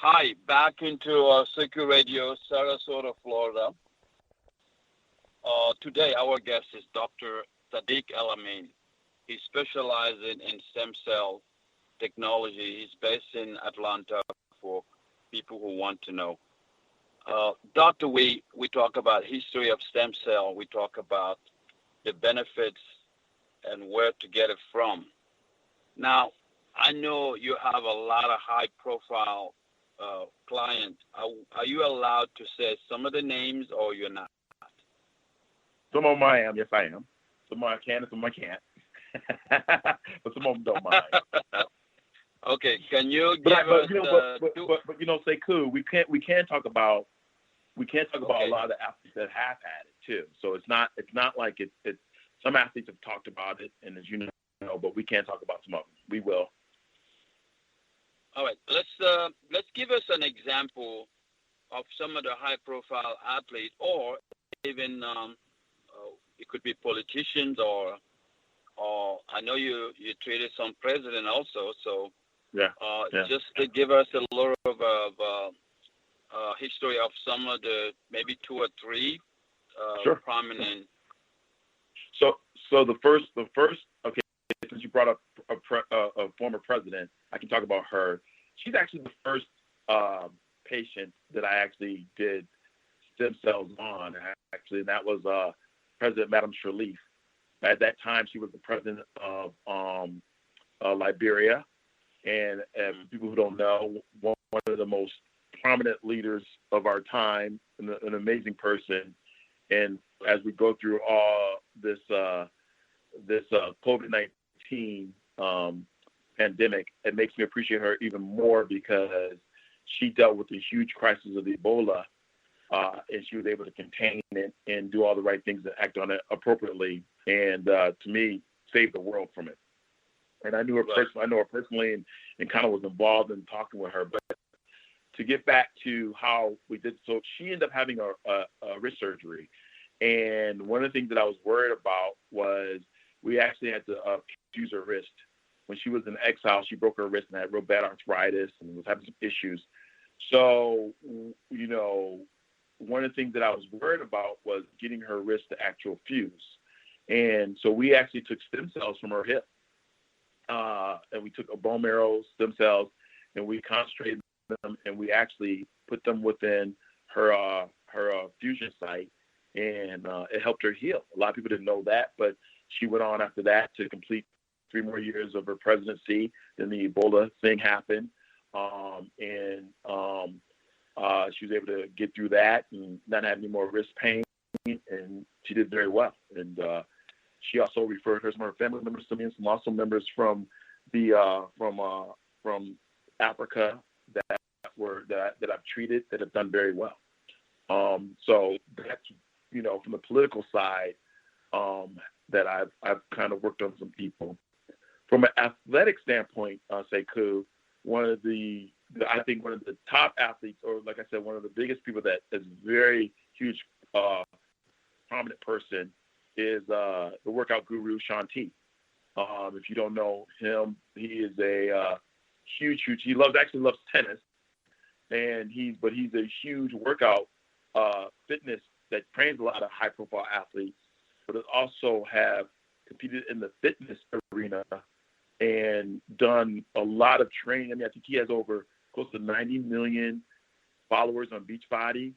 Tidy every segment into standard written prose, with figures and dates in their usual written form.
Hi, back into Secure Radio, Sarasota, Florida. Today, our guest is Dr. Sadiq Alamin. He specializes in stem cell technology. He's based in Atlanta for people who want to know. Doctor, we talk about history of stem cell. We talk about the benefits and where to get it from. Now, I know you have a lot of high-profile clients. Are you allowed to say some of the names, or you're not? Some of them I am. Yes, I am. Some of them I can, and some of them I can't. But some of them don't mind. Okay, can you give us? But Sekou, we can talk about a lot of the athletes that have had it too. So it's not like it's some athletes have talked about it, and as you know, but we can talk about some of them. We will. All right, let's give us an example of some of the high-profile athletes, or even it could be politicians, or I know you treated some president also, so just to give us a little of history of some of the maybe two or three prominent. So the first okay, since you brought up a former president, I can talk about her. She's actually the first patient that I actually did stem cells on, actually, and that was President Madame Sirleaf. At that time, she was the president of Liberia, and people who don't know, one of the most prominent leaders of our time, an amazing person. And as we go through all this COVID-19 pandemic, it makes me appreciate her even more because she dealt with the huge crisis of Ebola, and she was able to contain it and do all the right things and act on it appropriately, and to me, save the world from it. And I knew her personally. I know her personally, and kind of was involved in talking with her. But to get back to how we did, so she ended up having a wrist surgery, and one of the things that I was worried about was we actually had to fuse her wrist. When she was in exile, she broke her wrist and had real bad arthritis and was having some issues. So, one of the things that I was worried about was getting her wrist to actual fuse. And so we actually took stem cells from her hip, and we took a bone marrow stem cells, and we concentrated them, and we actually put them within her fusion site, and it helped her heal. A lot of people didn't know that, but she went on after that to complete 3 more years of her presidency. Then the Ebola thing happened, and she was able to get through that and not have any more wrist pain, and she did very well. And she also referred some of her family members to me, and some also members from from Africa that I've treated that have done very well. So that's from the political side that I've kind of worked on some people. From an athletic standpoint, Sekou, I think one of the top athletes, or like I said, one of the biggest people that is very huge, prominent person is the workout guru Shanti. If you don't know him, he is a huge. He loves tennis, and he's a huge workout fitness that trains a lot of high-profile athletes, but also have competed in the fitness arena and done a lot of training. I mean, I think he has over close to 90 million followers on Beachbody,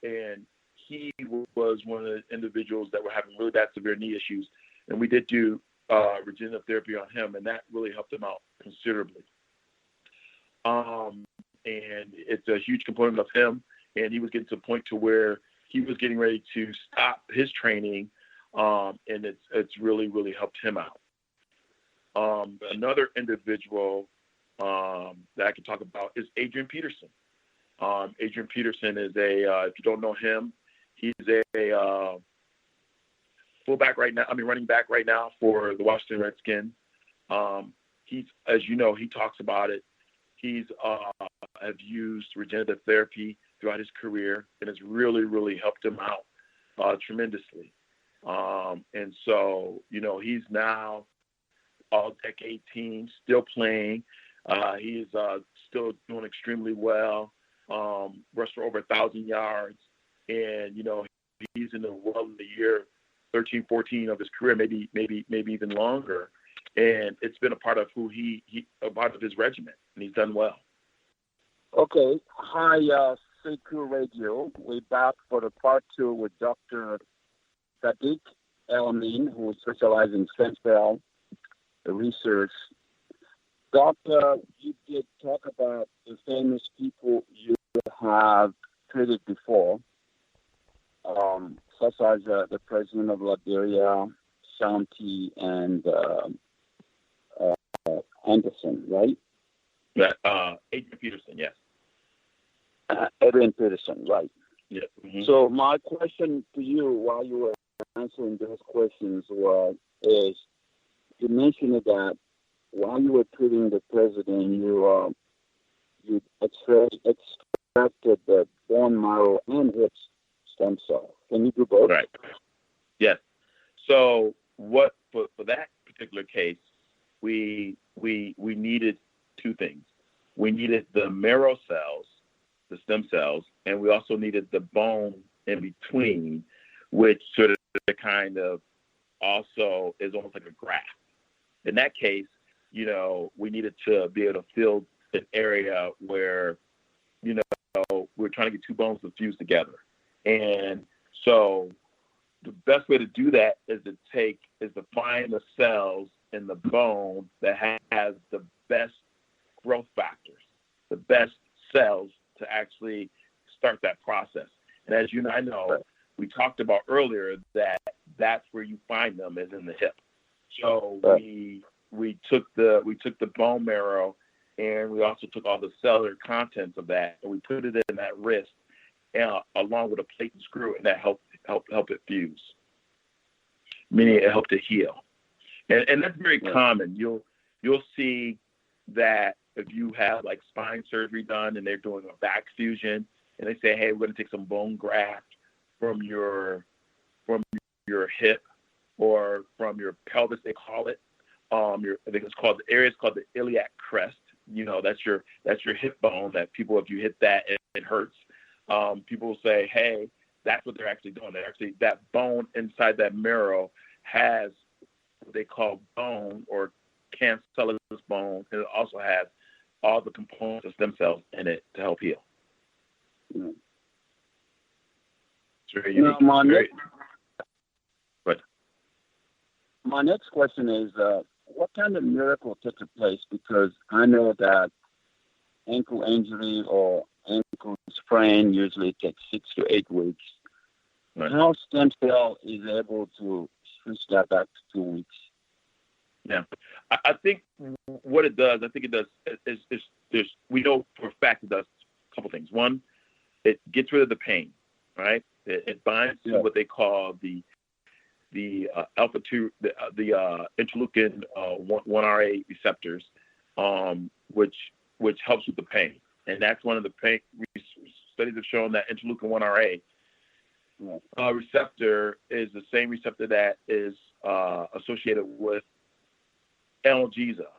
and he was one of the individuals that were having really bad severe knee issues, and we did do regenerative therapy on him, and that really helped him out considerably. And it's a huge component of him, and he was getting to a point to where he was getting ready to stop his training, and it's really, really helped him out. Another individual that I can talk about is Adrian Peterson. Adrian Peterson is if you don't know him, he's a running back right now for the Washington Redskins. He's, as you know, he talks about it. He's have used regenerative therapy throughout his career, and it's really, really helped him out tremendously. And so, he's now all-decade team, still playing. He's still doing extremely well. Rushed for over 1,000 yards, and he's in the year 13, 14 of his career, maybe even longer. And it's been a part of a part of his regiment, and he's done well. Okay. Hi, CQ Radio. We're back for the part 2 with Dr. Sadiq El-Amin, who specializes in stem cell research. Doctor, you did talk about the famous people you have treated before, such as the president of Liberia, Shanti, and Anderson, right? Adrian Peterson, yes. Adrian Peterson, right. Yeah. Mm-hmm. So my question to you while you were answering those questions is you mentioned that while you were treating the president, you extracted the bone marrow and its stem cell. Can you do both? Right. Yes. So for that particular case, we needed two things. We needed the marrow cells, the stem cells, and we also needed the bone in between, which sort of kind of also is almost like a graft. In that case, we needed to be able to fill an area where, we're trying to get two bones to fuse together. And so the best way to do that is to find the cells in the bone that has the best growth factors, the best cells to actually start that process. And as you and I know, we talked about earlier that that's where you find them is in the hip. So we took the bone marrow, and we also took all the cellular contents of that, and we put it in that wrist, along with a plate and screw, and that helped it fuse. Meaning it helped it heal, and that's very common. You'll see that if you have like spine surgery done and they're doing a back fusion, and they say, hey, we're going to take some bone graft from your hip or from your pelvis, they call it. I think the area is called the iliac crest. That's your hip bone that people, if you hit that, it hurts. People will say, hey, that's what they're actually doing. That bone inside that marrow has what they call bone or cancellous bone, and it also has all the components of stem cells in it to help heal. Mm. It's very unique. My next question is, what kind of miracle took place? Because I know that ankle injury or ankle sprain usually takes 6 to 8 weeks. Right. How stem cell is able to switch that back to 2 weeks? Yeah, I think what it does, is we know for a fact it does a couple things. One, it gets rid of the pain, right? It binds to what they call the alpha 2, the interleukin 1RA receptors, which helps with the pain, and that's one of the pain studies have shown that interleukin 1RA receptor is the same receptor that is associated with analgesia,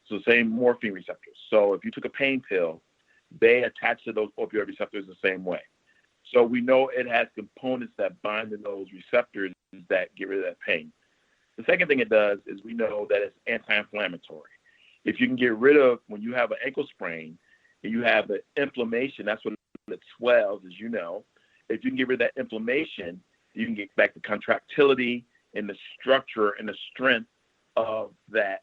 so the same morphine receptors. So if you took a pain pill, they attach to those opioid receptors the same way. So we know it has components that bind to those receptors that get rid of that pain. The second thing it does is we know that it's anti-inflammatory. If you can get rid of, when you have an ankle sprain and you have the inflammation, that's what it swells, as you know. If you can get rid of that inflammation, you can get back the contractility and the structure and the strength of the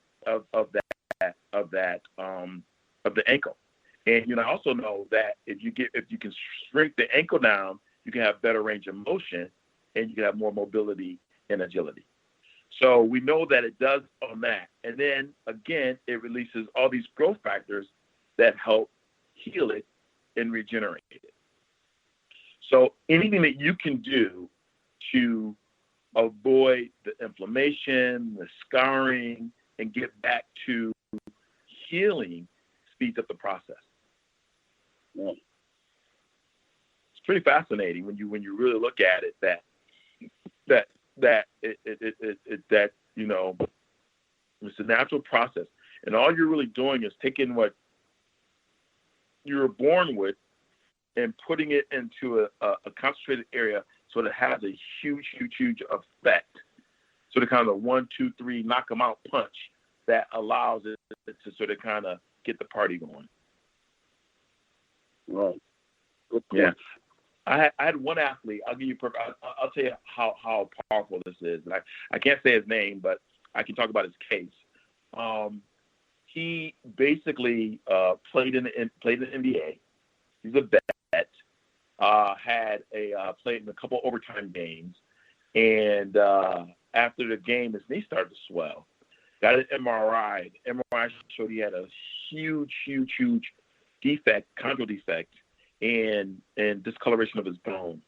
ankle. And I also know that if you can shrink the ankle down, you can have better range of motion, and you can have more mobility and agility. So we know that it does on that. And then again, it releases all these growth factors that help heal it and regenerate it. So anything that you can do to avoid the inflammation, the scarring, and get back to healing speeds up the process. Yeah. It's pretty fascinating when you really look at it that it's a natural process, and all you're really doing is taking what you were born with and putting it into a concentrated area so that it has a huge effect. So the kind of 1, 2, 3 knock them out punch that allows it to sort of kind of get the party going. Right. Good point. Yeah. I had one athlete. I'll give you. I'll tell you how powerful this is. I can't say his name, but I can talk about his case. He basically played in the NBA. He's a vet. Played in a couple overtime games, and after the game, his knee started to swell. Got an MRI. The MRI showed he had a huge defect, chondral defect, and discoloration of his bone.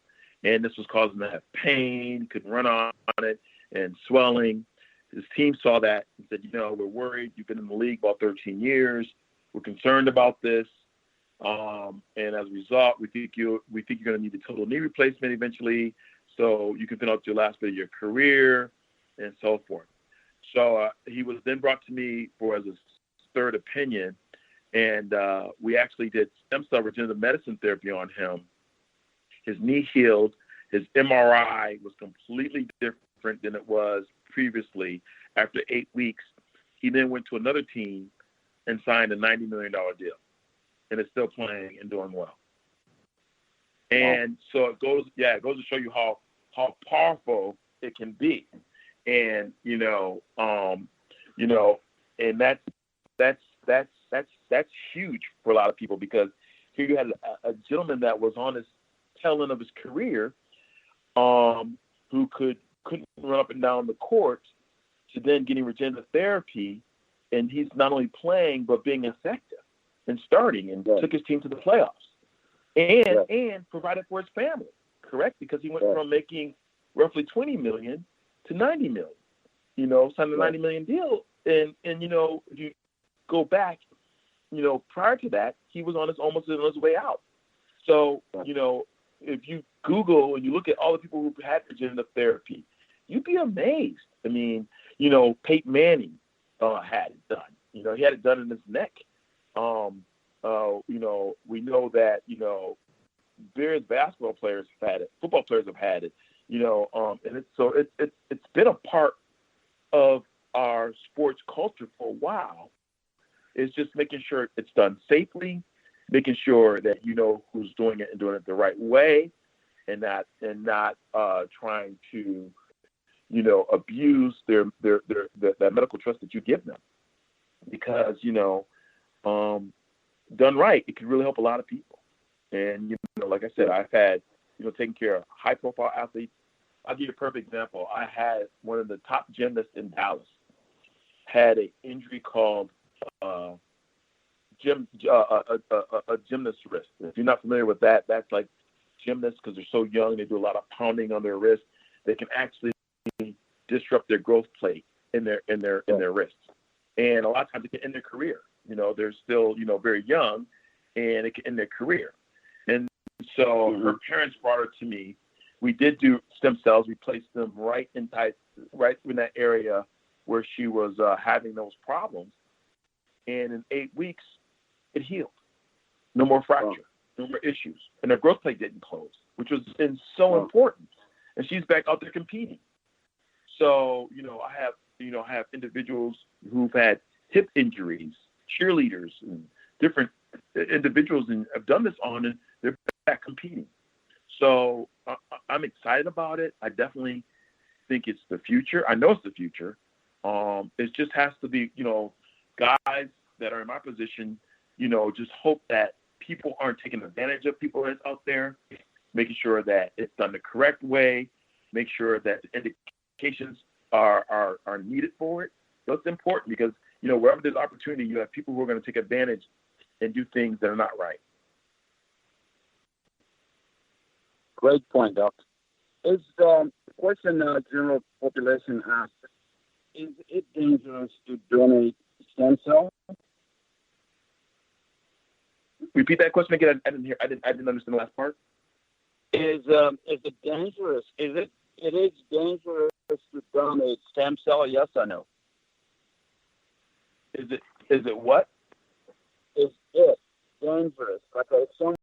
And this was causing him to have pain, couldn't run on it, and swelling. His team saw that and said, we're worried. You've been in the league about 13 years. We're concerned about this. And as a result, we think you're going to need a total knee replacement eventually, so you can finish out your last bit of your career and so forth. So he was then brought to me as a third opinion, and we actually did stem cell regenerative medicine therapy on him. His knee healed. His MRI was completely different than it was previously. After 8 weeks, he then went to another team and signed a $90 million deal, and is still playing and doing well. And so it goes to show you how powerful it can be. And and that's huge for a lot of people, because here you had a gentleman that was on his tail end of his career, who couldn't run up and down the court, to then getting regenerative therapy, and he's not only playing but being effective and starting, and took his team to the playoffs, and provided for his family, correct? Because he went from making roughly $20 million to $90 million, signed a $90 million deal. And if you go back, prior to that, he was almost on his way out. So, if you Google and you look at all the people who had regenerative therapy, you'd be amazed. I mean, Peyton Manning had it done. He had it done in his neck. We know that, various basketball players have had it, football players have had it, and it's been a part of our sports culture for a while. It's just making sure it's done safely, making sure that you know who's doing it and doing it the right way, and not trying to, abuse that medical trust that you give them, because done right, it can really help a lot of people. And like I said, I've had taking care of high profile athletes. I'll give you a perfect example. I had one of the top gymnasts in Dallas had an injury called a gymnast wrist. If you're not familiar with that, that's like gymnasts, because they're so young, they do a lot of pounding on their wrist. They can actually disrupt their growth plate in their wrists, and a lot of times it can end their career. They're still very young, and it can end their career. And so her parents brought her to me. We did do stem cells. We placed them right in that area where she was having those problems. And in 8 weeks, it healed. No more fracture, no more issues. And her growth plate didn't close, which was so important. And she's back out there competing. So, I have individuals who've had hip injuries, cheerleaders, and different individuals, and have done this on, and they're back competing. So I'm excited about it. I definitely think it's the future. I know it's the future. It just has to be, guys that are in my position, just hope that people aren't taking advantage of people that's out there, making sure that it's done the correct way, make sure that the indications are needed for it. That's important, because, wherever there's opportunity, you have people who are going to take advantage and do things that are not right. Great point, Doc. Is the question general population asks, is it dangerous to donate stem cells? Repeat that question again. I didn't hear. I didn't understand the last part. Is it dangerous? It is dangerous to donate stem cell? Yes or no? Is it what? Is dangerous. Like if someone